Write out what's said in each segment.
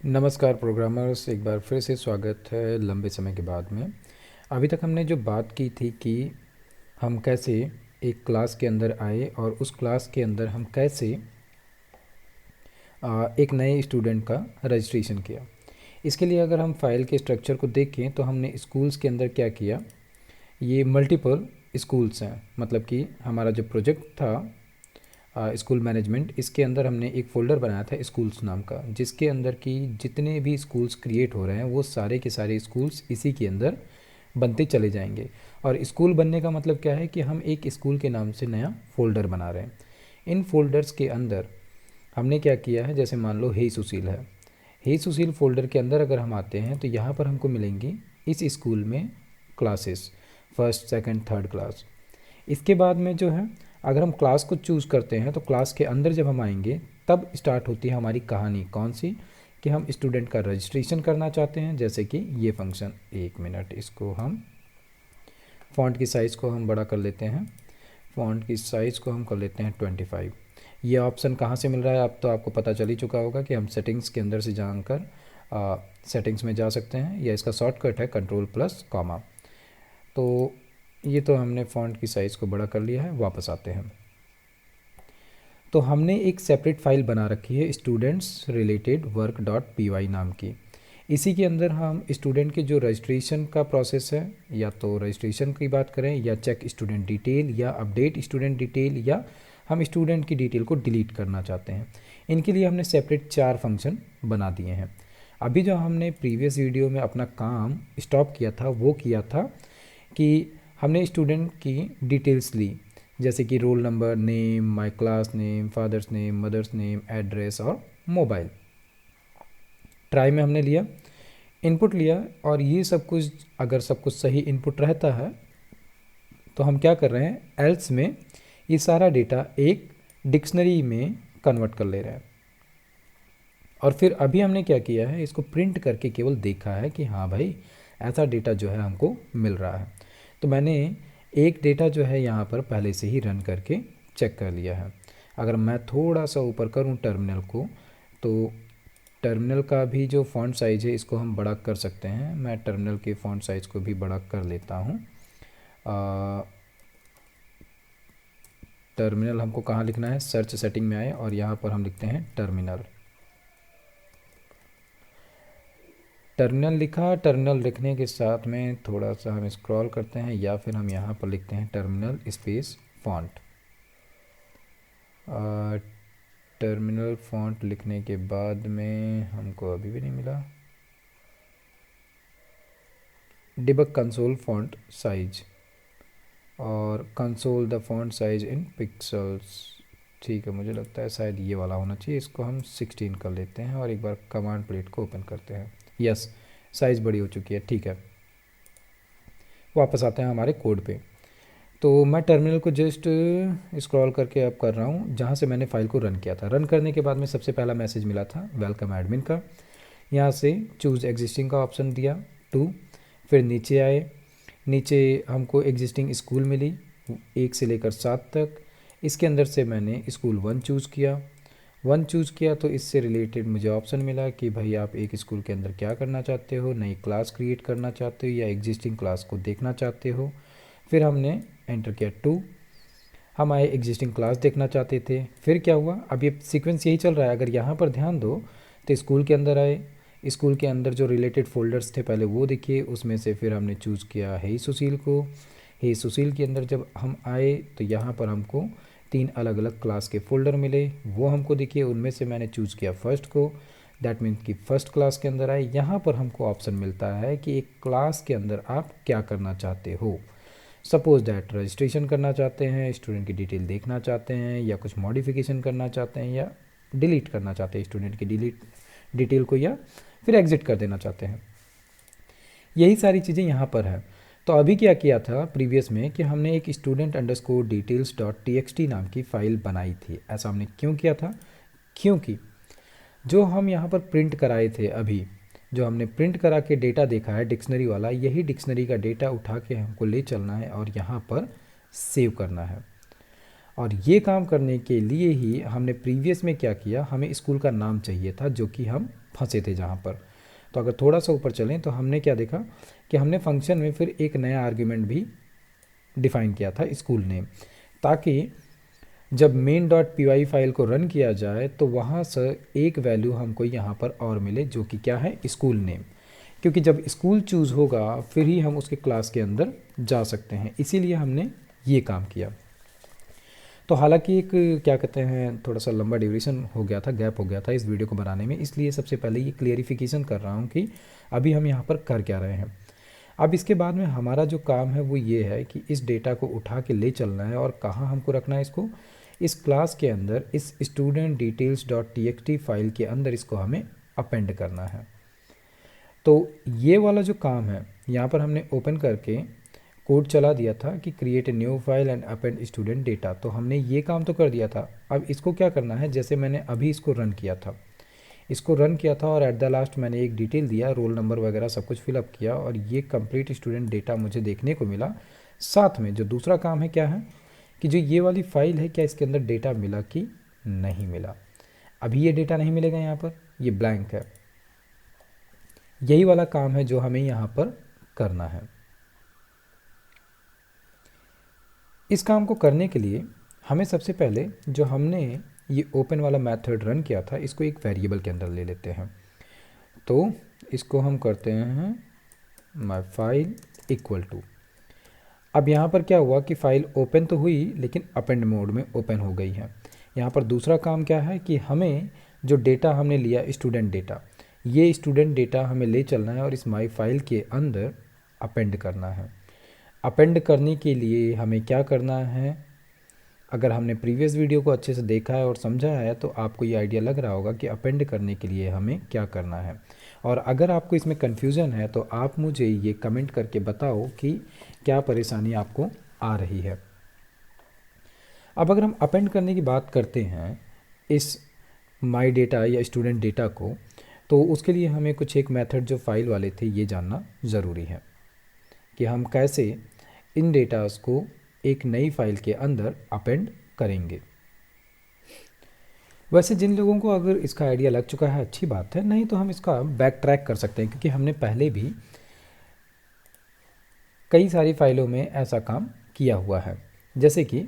नमस्कार प्रोग्रामर्स, एक बार फिर से स्वागत है लंबे समय के बाद में। अभी तक हमने जो बात की थी कि हम कैसे एक क्लास के अंदर आए और उस क्लास के अंदर हम कैसे एक नए स्टूडेंट का रजिस्ट्रेशन किया। इसके लिए अगर हम फाइल के स्ट्रक्चर को देखें तो हमने स्कूल्स के अंदर क्या किया, ये मल्टीपल स्कूल्स हैं। मतलब कि हमारा जो प्रोजेक्ट था स्कूल मैनेजमेंट, इसके अंदर हमने एक फ़ोल्डर बनाया था स्कूल्स नाम का, जिसके अंदर की जितने भी स्कूल्स क्रिएट हो रहे हैं वो सारे के सारे स्कूल्स इसी के अंदर बनते चले जाएंगे। और स्कूल बनने का मतलब क्या है कि हम एक स्कूल के नाम से नया फ़ोल्डर बना रहे हैं। इन फोल्डर्स के अंदर हमने क्या किया है, जैसे मान लो हे सुशील है, हे सुशील फ़ोल्डर के अंदर अगर हम आते हैं तो यहाँ पर हमको मिलेंगी इस स्कूल में classes, first second third class. इसके बाद में जो है, अगर हम क्लास को चूज़ करते हैं तो क्लास के अंदर जब हम आएंगे तब स्टार्ट होती है हमारी कहानी। कौन सी? कि हम स्टूडेंट का रजिस्ट्रेशन करना चाहते हैं। जैसे कि ये फंक्शन, 1 मिनट, इसको हम फ़ॉन्ट की साइज़ को हम बड़ा कर लेते हैं। फ़ॉन्ट की साइज़ को हम कर लेते हैं 25। ये ऑप्शन कहाँ से मिल रहा है, अब तो आपको पता चल ही चुका होगा कि हम सेटिंग्स के अंदर से जानकर सेटिंग्स में जा सकते हैं, या इसका शॉर्टकट है कंट्रोल+, तो ये तो हमने फ़ॉन्ट की साइज़ को बड़ा कर लिया है। वापस आते हैं तो हमने एक सेपरेट फ़ाइल बना रखी है students related work dot py नाम की। इसी के अंदर हम स्टूडेंट के जो रजिस्ट्रेशन का प्रोसेस है, या तो रजिस्ट्रेशन की बात करें, या चेक स्टूडेंट डिटेल, या अपडेट स्टूडेंट डिटेल, या हम स्टूडेंट की डिटेल को डिलीट करना चाहते हैं, इनके लिए हमने सेपरेट 4 फंक्शन बना दिए हैं। अभी जो हमने प्रीवियस वीडियो में अपना काम स्टॉप किया था वो किया था कि हमने स्टूडेंट की डिटेल्स ली, जैसे कि roll number, name, my class name, father's name, mother's name, address और मोबाइल। ट्राई में हमने लिया, इनपुट लिया, और ये सब कुछ अगर सब कुछ सही इनपुट रहता है तो हम क्या कर रहे हैं, एल्स में ये सारा डेटा एक डिक्शनरी में कन्वर्ट कर ले रहे हैं। और फिर अभी हमने क्या किया है, इसको प्रिंट करके केवल देखा है कि हाँ भाई ऐसा डेटा जो है हमको मिल रहा है। तो मैंने एक डेटा जो है यहाँ पर पहले से ही रन करके चेक कर लिया है। अगर मैं थोड़ा सा ऊपर करूँ टर्मिनल को, तो टर्मिनल का भी जो फ़ॉन्ट साइज़ है इसको हम बड़ा कर सकते हैं। मैं टर्मिनल के फ़ॉन्ट साइज़ को भी बड़ा कर लेता हूँ। टर्मिनल हमको कहाँ लिखना है, सर्च सेटिंग में आए और यहाँ पर हम लिखते हैं टर्मिनल। टर्मिनल लिखा, टर्मिनल लिखने के साथ में थोड़ा सा हम स्क्रॉल करते हैं, या फिर हम यहाँ पर लिखते हैं terminal space font. Terminal font लिखने के बाद में हमको अभी भी नहीं मिला डिबग कंसोल फॉन्ट साइज, और console the font size in pixels. ठीक है, मुझे लगता है शायद ये वाला होना चाहिए। इसको हम 16 कर लेते हैं और एक बार कमांड प्लेट को ओपन करते हैं। यस, साइज़ बड़ी हो चुकी है। ठीक है, वापस आते हैं हमारे कोड पे। तो मैं टर्मिनल को जस्ट स्क्रॉल करके अब कर रहा हूँ जहाँ से मैंने फ़ाइल को रन किया था। रन करने के बाद में सबसे पहला मैसेज मिला था वेलकम एडमिन का। यहाँ से चूज़ एग्जिस्टिंग का ऑप्शन दिया 2। फिर नीचे आए, नीचे हमको एग्जिस्टिंग स्कूल मिली 1 से लेकर 7 तक। इसके अंदर से मैंने स्कूल 1 चूज़ किया। 1 चूज़ किया तो इससे रिलेटेड मुझे ऑप्शन मिला कि भाई आप एक स्कूल के अंदर क्या करना चाहते हो, नई क्लास क्रिएट करना चाहते हो या एग्जिस्टिंग क्लास को देखना चाहते हो। फिर हमने एंटर किया 2। हम आए एग्जिस्टिंग क्लास देखना चाहते थे। फिर क्या हुआ, अब ये सीक्वेंस यही चल रहा है। अगर यहाँ पर ध्यान दो तो स्कूल के अंदर आए, स्कूल के अंदर जो रिलेटेड फ़ोल्डर्स थे पहले वो देखिए, उसमें से फिर हमने चूज़ किया हे सुशील को। हे सुशील के अंदर जब हम आए तो यहाँ पर हमको 3 अलग अलग क्लास के फ़ोल्डर मिले, वो हमको देखिए। उनमें से मैंने चूज़ किया फर्स्ट को, दैट मीन्स कि फ़र्स्ट क्लास के अंदर आए। यहाँ पर हमको ऑप्शन मिलता है कि एक क्लास के अंदर आप क्या करना चाहते हो। सपोज़ दैट रजिस्ट्रेशन करना चाहते हैं, स्टूडेंट की डिटेल देखना चाहते हैं, या कुछ मॉडिफिकेशन करना चाहते हैं, या डिलीट करना चाहते हैं स्टूडेंट की डिटेल को, या फिर एग्ज़िट कर देना चाहते हैं। यही सारी चीज़ें यहाँ पर है। तो अभी क्या किया था प्रीवियस में कि हमने एक student underscore details dot txt नाम की फ़ाइल बनाई थी। ऐसा हमने क्यों किया था? क्योंकि जो हम यहाँ पर प्रिंट कराए थे, अभी जो हमने प्रिंट करा के डेटा देखा है डिक्शनरी वाला, यही डिक्शनरी का डेटा उठा के हमको ले चलना है और यहाँ पर सेव करना है। और ये काम करने के लिए ही हमने प्रीवियस में क्या किया, हमें स्कूल का नाम चाहिए था जो कि हम फंसे थे जहाँ पर। तो अगर थोड़ा सा ऊपर चलें तो हमने क्या देखा कि हमने फंक्शन में फिर एक नया आर्ग्यूमेंट भी डिफाइन किया था, स्कूल नेम, ताकि जब main.py फाइल को रन किया जाए तो वहाँ से एक वैल्यू हमको यहाँ पर और मिले, जो कि क्या है, स्कूल नेम। क्योंकि जब स्कूल चूज़ होगा फिर ही हम उसके क्लास के अंदर जा सकते हैं, इसीलिए हमने ये काम किया। तो हालांकि एक क्या कहते हैं, थोड़ा सा लंबा ड्यूरेशन हो गया था, गैप हो गया था इस वीडियो को बनाने में, इसलिए सबसे पहले ये क्लियरिफिकेशन कर रहा हूँ कि अभी हम यहाँ पर कर क्या रहे हैं। अब इसके बाद में हमारा जो काम है वो ये है कि इस डेटा को उठा के ले चलना है, और कहाँ हमको रखना है इसको, इस क्लास के अंदर, इस student details dot txt file के अंदर इसको हमें अपेंड करना है। तो ये वाला जो काम है यहाँ पर हमने ओपन करके कोड चला दिया था कि create a new file and append student data, तो हमने ये काम तो कर दिया था। अब इसको क्या करना है, जैसे मैंने अभी इसको रन किया था, और एट द लास्ट मैंने एक डिटेल दिया, रोल नंबर वगैरह सब कुछ फिलअप किया, और ये कंप्लीट स्टूडेंट डेटा मुझे देखने को मिला। साथ में जो दूसरा काम है क्या है कि जो ये वाली फाइल है, क्या इसके अंदर डेटा मिला कि नहीं मिला। अभी ये डेटा नहीं मिलेगा, यहाँ पर ये ब्लैंक है। यही वाला काम है जो हमें यहाँ पर करना है। इस काम को करने के लिए हमें सबसे पहले जो हमने ये ओपन वाला मेथड रन किया था, इसको एक वेरिएबल के अंदर ले लेते हैं। तो इसको हम करते हैं माई फाइल इक्वल टू। अब यहाँ पर क्या हुआ कि फ़ाइल ओपन तो हुई लेकिन अपेंड मोड में ओपन हो गई है। यहाँ पर दूसरा काम क्या है कि हमें जो डेटा हमने लिया स्टूडेंट डेटा, ये स्टूडेंट डेटा हमें ले चलना है और इस माई फाइल के अंदर अपेंड करना है। अपेंड करने के लिए हमें क्या करना है, अगर हमने प्रीवियस वीडियो को अच्छे से देखा है और समझा है तो आपको ये आइडिया लग रहा होगा कि अपेंड करने के लिए हमें क्या करना है। और अगर आपको इसमें कन्फ्यूज़न है तो आप मुझे ये कमेंट करके बताओ कि क्या परेशानी आपको आ रही है। अब अगर हम अपेंड करने की बात करते हैं इस माई डेटा या स्टूडेंट डेटा को, तो उसके लिए हमें कुछ एक मेथड जो फाइल वाले थे ये जानना ज़रूरी है कि हम कैसे इन डेटास को एक नई फाइल के अंदर अपेंड करेंगे। वैसे जिन लोगों को अगर इसका आइडिया लग चुका है अच्छी बात है, नहीं तो हम इसका बैक ट्रैक कर सकते हैं, क्योंकि हमने पहले भी कई सारी फाइलों में ऐसा काम किया हुआ है। जैसे कि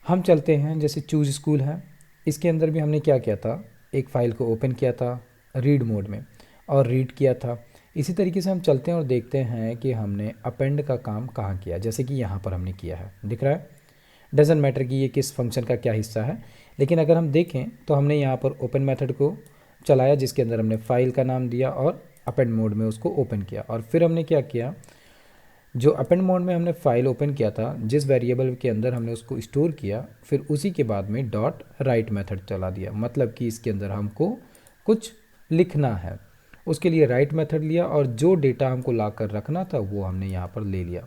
हम चलते हैं, जैसे चूज स्कूल है, इसके अंदर भी हमने क्या किया था, एक फ़ाइल को ओपन किया था रीड मोड में और रीड किया था। इसी तरीके से हम चलते हैं और देखते हैं कि हमने अपेंड का काम कहाँ किया। जैसे कि यहाँ पर हमने किया है, दिख रहा है, डजेंट मैटर कि ये किस फंक्शन का क्या हिस्सा है, लेकिन अगर हम देखें तो हमने यहाँ पर ओपन मेथड को चलाया जिसके अंदर हमने फ़ाइल का नाम दिया और अपेंड मोड में उसको ओपन किया। और फिर हमने क्या किया, जो अपेंड मोड में हमने फ़ाइल ओपन किया था, जिस वेरिएबल के अंदर हमने उसको स्टोर किया, फिर उसी के बाद में डॉट राइट मेथड चला दिया। मतलब कि इसके अंदर हमको कुछ लिखना है, उसके लिए राइट मेथड लिया और जो डेटा हमको ला कर रखना था वो हमने यहाँ पर ले लिया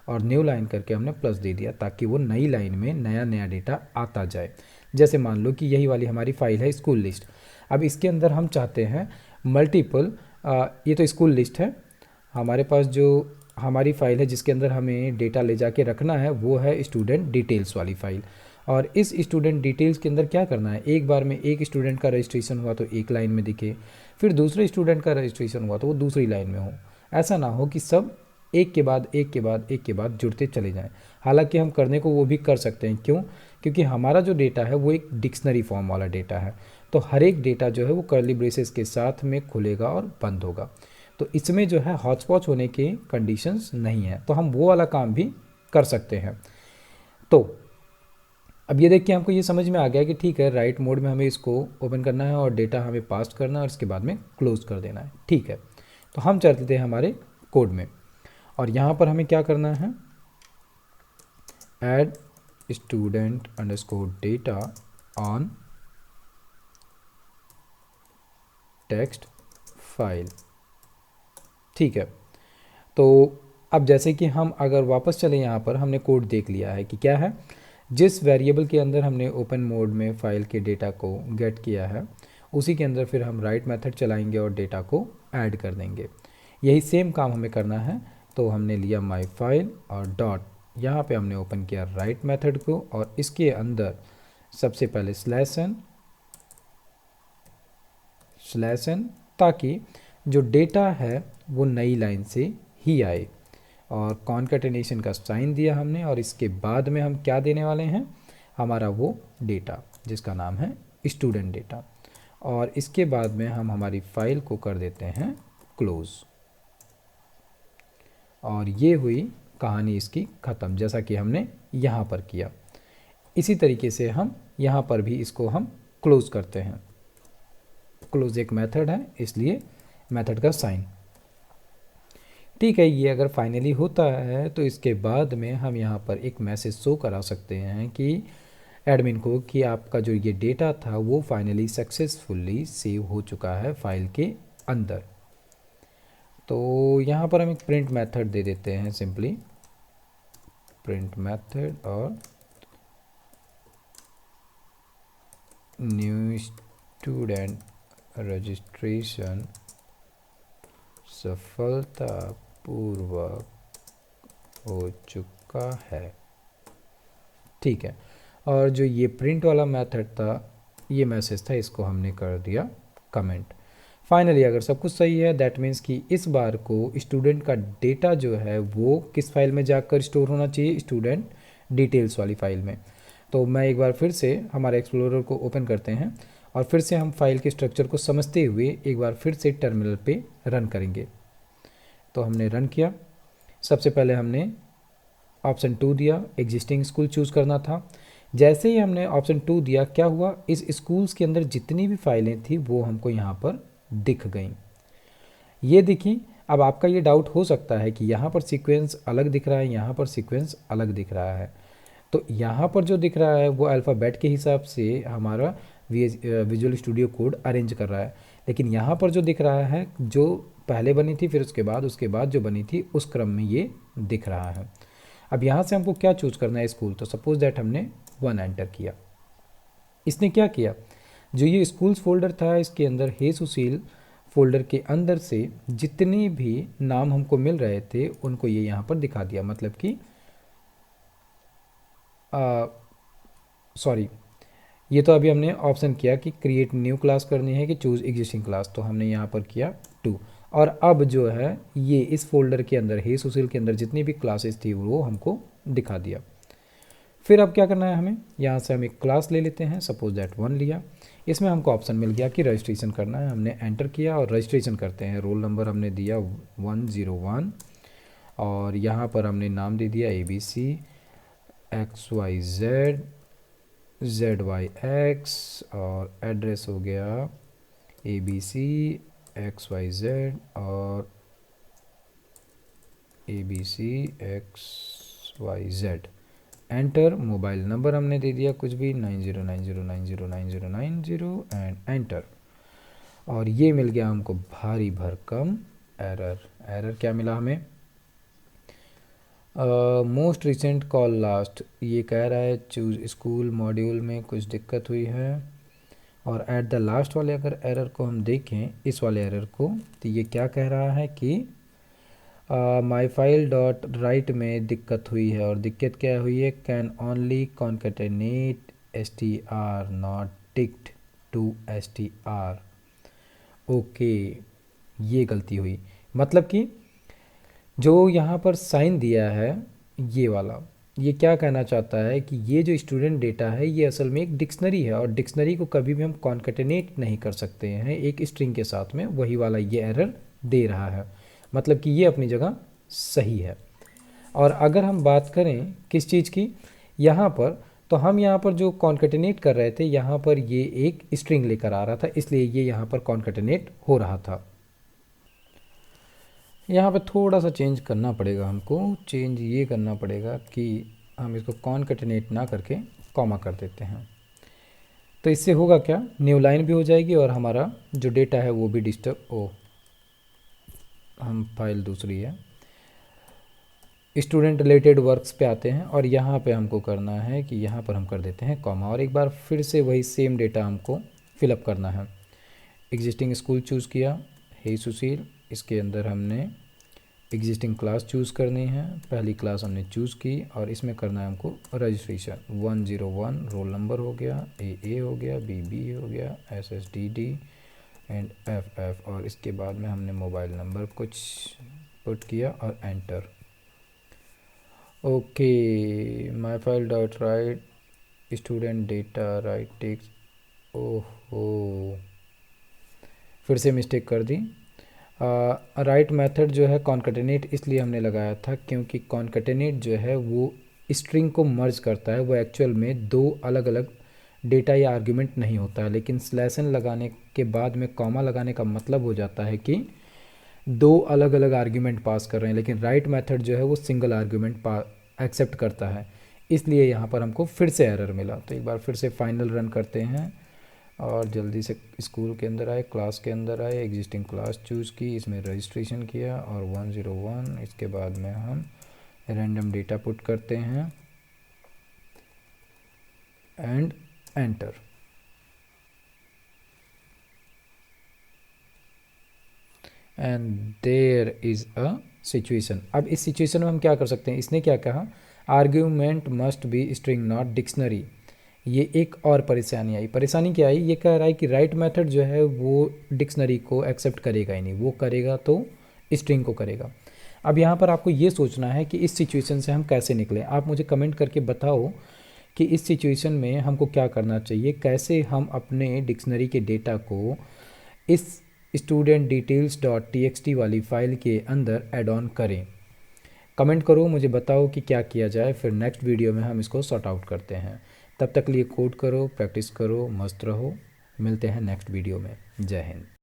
और न्यू लाइन करके हमने प्लस दे दिया, ताकि वो नई लाइन में नया नया डेटा आता जाए। जैसे मान लो कि यही वाली हमारी फ़ाइल है स्कूल लिस्ट। अब इसके अंदर हम चाहते हैं मल्टीपल, ये तो स्कूल लिस्ट है, हमारे पास जो हमारी फ़ाइल है जिसके अंदर हमें डेटा ले जाके रखना है वो है स्टूडेंट डिटेल्स वाली फ़ाइल। और इस स्टूडेंट डिटेल्स के अंदर क्या करना है, एक बार में एक स्टूडेंट का रजिस्ट्रेशन हुआ तो एक लाइन में दिखे, फिर दूसरे स्टूडेंट का रजिस्ट्रेशन हुआ तो वो दूसरी लाइन में हो। ऐसा ना हो कि सब एक के बाद एक के बाद एक के बाद जुड़ते चले जाएं। हालांकि हम करने को वो भी कर सकते हैं, क्यों, क्योंकि हमारा जो डेटा है वो एक डिक्शनरी फॉर्म वाला डेटा है, तो हर एक डेटा जो है वो कर्ली ब्रेसेस के साथ में खुलेगा और बंद होगा। तो इसमें जो है हॉचपॉच होने के कंडीशंस नहीं है, तो हम वो वाला काम भी कर सकते हैं। तो अब ये देख के हमको ये समझ में आ गया कि ठीक है, राइट मोड में हमें इसको ओपन करना है और डेटा हमें पास करना है और इसके बाद में क्लोज कर देना है। ठीक है, तो हम चलते थे हमारे कोड में और यहाँ पर हमें क्या करना है, add student underscore data on text file. ठीक है, तो अब जैसे कि हम अगर वापस चले, यहाँ पर हमने कोड देख लिया है कि क्या है, जिस वेरिएबल के अंदर हमने ओपन मोड में फ़ाइल के डेटा को गेट किया है उसी के अंदर फिर हम राइट मेथड चलाएंगे और डेटा को ऐड कर देंगे। यही सेम काम हमें करना है। तो हमने लिया माई फाइल और डॉट, यहाँ पे हमने ओपन किया राइट मेथड को और इसके अंदर सबसे पहले /n /n, ताकि जो डेटा है वो नई लाइन से ही आए। और कॉन्कैटिनेशन का साइन दिया हमने, और इसके बाद में हम क्या देने वाले हैं, हमारा वो डेटा जिसका नाम है स्टूडेंट डेटा। और इसके बाद में हम हमारी फाइल को कर देते हैं क्लोज़। और ये हुई कहानी इसकी ख़त्म, जैसा कि हमने यहाँ पर किया। इसी तरीके से हम यहाँ पर भी इसको हम क्लोज़ करते हैं। क्लोज़ एक मेथड है, इसलिए मेथड का साइन। ठीक है, ये अगर फाइनली होता है तो इसके बाद में हम यहाँ पर एक मैसेज शो करा सकते हैं कि एडमिन को, कि आपका जो ये डेटा था वो फाइनली सक्सेसफुली सेव हो चुका है फाइल के अंदर। तो यहाँ पर हम एक प्रिंट मेथड दे देते हैं, सिंपली प्रिंट मेथड, और न्यू स्टूडेंट रजिस्ट्रेशन सफलतापूर्वक हो चुका है। ठीक है, और जो ये प्रिंट वाला मेथड था, ये मैसेज था, इसको हमने कर दिया कमेंट। फाइनली अगर सब कुछ सही है, दैट मीन्स कि इस बार को स्टूडेंट का डेटा जो है वो किस फाइल में जाकर स्टोर होना चाहिए, स्टूडेंट डिटेल्स वाली फाइल में। तो मैं एक बार फिर से हमारे एक्सप्लोरर को ओपन करते हैं, और फिर से हम फाइल के स्ट्रक्चर को समझते हुए एक बार फिर से टर्मिनल पे रन करेंगे। तो हमने रन किया। सबसे पहले हमने ऑप्शन 2 दिया, एग्जिस्टिंग स्कूल चूज़ करना था। जैसे ही हमने ऑप्शन 2 दिया, क्या हुआ, इस स्कूल्स के अंदर जितनी भी फाइलें थी वो हमको यहाँ पर दिख गई। ये देखिए, अब आपका ये डाउट हो सकता है कि यहाँ पर सीक्वेंस अलग दिख रहा है, यहाँ पर सीक्वेंस अलग दिख रहा है। तो यहाँ पर जो दिख रहा है वो अल्फ़ाबेट के हिसाब से हमारा विजुअल स्टूडियो कोड अरेंज कर रहा है, लेकिन यहाँ पर जो दिख रहा है, जो पहले बनी थी फिर उसके बाद जो बनी थी, उस क्रम में ये दिख रहा है। अब यहाँ से हमको क्या चूज़ करना है, स्कूल। तो सपोज दैट हमने 1 एंटर किया। इसने क्या किया, जो ये स्कूल्स फोल्डर था, इसके अंदर हे सुशील फोल्डर के अंदर से जितने भी नाम हमको मिल रहे थे उनको ये यहाँ पर दिखा दिया। मतलब कि सॉरी, ये तो अभी हमने ऑप्शन किया कि क्रिएट न्यू क्लास करनी है कि चूज़ एग्जिस्टिंग क्लास, तो हमने यहाँ पर किया 2। और अब जो है ये इस फोल्डर के अंदर, हे सुशील के अंदर जितनी भी क्लासेस थी वो हमको दिखा दिया। फिर अब क्या करना है हमें, यहाँ से हम एक क्लास ले लेते हैं, सपोज दैट 1 लिया। इसमें हमको ऑप्शन मिल गया कि रजिस्ट्रेशन करना है, हमने एंटर किया और रजिस्ट्रेशन करते हैं। रोल नंबर हमने दिया 101, और यहाँ पर हमने नाम दे दिया ABC XYZ ZYX, और एड्रेस हो गया ABC XYZ और ABC XYZ। Enter. Mobile number हमने दे दिया कुछ भी 9090909090 एंड एंटर। और ये मिल गया हमको भारी भरकम एरर क्या मिला हमें, मोस्ट रिसेंट कॉल लास्ट। ये कह रहा है चूज स्कूल मॉड्यूल में कुछ दिक्कत हुई है। और एट द लास्ट वाले अगर एरर को हम देखें, इस वाले एरर को, तो ये क्या कह रहा है कि माई फाइल डॉट राइट में दिक्कत हुई है। और दिक्कत क्या हुई है, can only concatenate str not ticked to str। Okay, ये गलती हुई। मतलब कि जो यहाँ पर साइन दिया है ये वाला, ये क्या कहना चाहता है कि ये जो स्टूडेंट डेटा है ये असल में एक डिक्शनरी है, और डिक्शनरी को कभी भी हम कॉन्केटेनेट नहीं कर सकते हैं एक स्ट्रिंग के साथ में। वही वाला ये एरर दे रहा है, मतलब कि ये अपनी जगह सही है। और अगर हम बात करें किस चीज़ की, यहाँ पर, तो हम यहाँ पर जो कॉन्केटेनेट कर रहे थे, यहाँ पर ये एक स्ट्रिंग लेकर आ रहा था, इसलिए ये यहाँ पर कॉन्केटेनेट हो रहा था। यहाँ पे थोड़ा सा चेंज करना पड़ेगा हमको। चेंज ये करना पड़ेगा कि हम इसको कॉन्केटेनेट ना करके कॉमा कर देते हैं। तो इससे होगा क्या, न्यू लाइन भी हो जाएगी और हमारा जो डेटा है वो भी डिस्टर्ब हम फाइल दूसरी है। स्टूडेंट रिलेटेड वर्क्स पे आते हैं, और यहाँ पे हमको करना है कि यहाँ पर हम कर देते हैं कॉमा, और एक बार फिर से वही सेम डेटा हमको फिलअप करना है। एग्जिस्टिंग स्कूल चूज़ किया, हे सुशील, इसके अंदर हमने एग्जिस्टिंग क्लास चूज़ करनी है। पहली क्लास हमने चूज़ की, और इसमें करना है हमको रजिस्ट्रेशन। 101 रोल नंबर हो गया, AA हो गया, BB हो गया, SSDD एंड एफ और इसके बाद में हमने मोबाइल नंबर कुछ पुट किया और enter. Okay, my file dot right student data right text, ओहो फिर से मिस्टेक कर दी। राइट मेथड जो है कॉन्कटेनेट इसलिए हमने लगाया था क्योंकि कॉन्कटेनेट जो है वो स्ट्रिंग को मर्ज करता है, वो एक्चुअल में दो अलग अलग डेटा या आर्ग्यूमेंट नहीं होता है, लेकिन स्लैश एन लगाने के बाद में कॉमा लगाने का मतलब हो जाता है कि दो अलग अलग आर्ग्यूमेंट पास कर रहे हैं, लेकिन राइट मेथड जो है वो सिंगल आर्ग्यूमेंट एक्सेप्ट करता है, इसलिए यहाँ पर हमको फिर से एरर मिला। तो एक बार फिर से फाइनल रन करते हैं और जल्दी से स्कूल के अंदर आए, क्लास के अंदर आए, एग्जिस्टिंग क्लास चूज़ की, इसमें रजिस्ट्रेशन किया और 101, इसके बाद में हम रैंडम डेटा पुट करते हैं and enter. And there is a situation. अब इस सिचुएशन में हम क्या कर सकते हैं, इसने क्या कहा, argument must be string not dictionary. ये एक और परेशानी आई। परेशानी क्या आई, ये कह रहा है कि राइट मेथड जो है वो डिक्शनरी को एक्सेप्ट करेगा ही नहीं, वो करेगा तो स्ट्रिंग को करेगा। अब यहाँ पर आपको ये सोचना है कि इस सिचुएशन से हम कैसे निकलें। आप मुझे कमेंट करके बताओ कि इस सिचुएशन में हमको क्या करना चाहिए, कैसे हम अपने डिक्शनरी के डेटा को इस स्टूडेंट डिटेल्स डॉट टी वाली फ़ाइल के अंदर ऐड ऑन करें। कमेंट करो, मुझे बताओ कि क्या किया जाए, फिर नेक्स्ट वीडियो में हम इसको सॉर्ट आउट करते हैं। तब तक लिए कोड करो, प्रैक्टिस करो, मस्त रहो। मिलते हैं नेक्स्ट वीडियो में। जय हिंद।